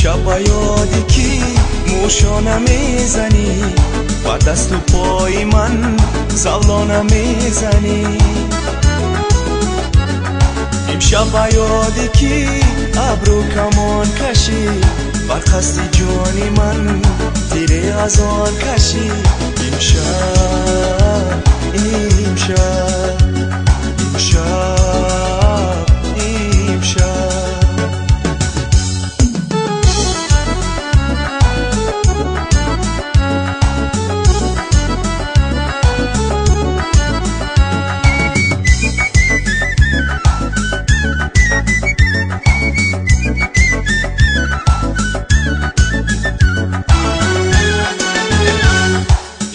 امشب با یادی کی موشانه میزنی و دست و پای من زولانه میزنی. امشب با یادی کی ابرو کمان کشی بر قصد جانی من تیره از آن کشی. امشب امشب امشب امشب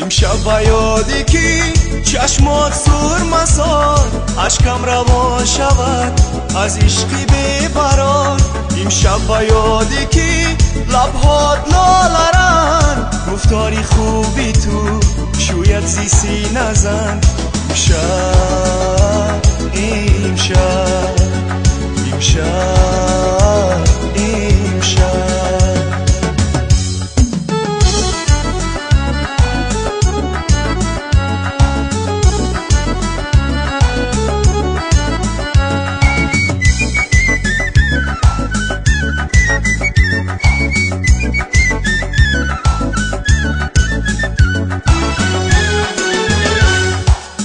امشب با یادی کی چشمات سر مسار اشکم روان شود از عشقی بیقرار. امشب با یادی کی لبهات لالرن گفتاری خوبی تو شوید زی سینه زن. امشب امشب امشب امشب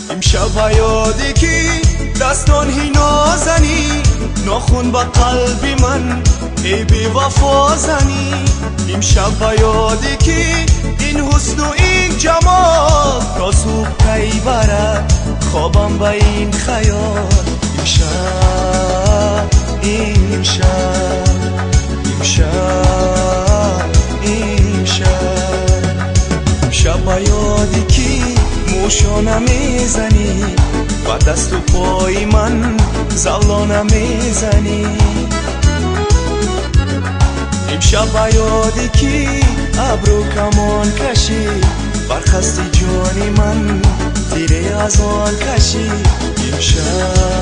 امشب با یادی کی دستان هی نازنی ناخون با قلبی من ای بی وفا زنی. امشب با یادی کی این حسن و این جمال تا صبح پی برد خوابم با این خیال. امشب امشب امشب امشب امشب با یادی کی موشانه میزنی و دست و پای من زولانه میزنی. امشب با یادی کی ابرو کمان کشی بر قصد جانی من تیره از آن کشی. امشب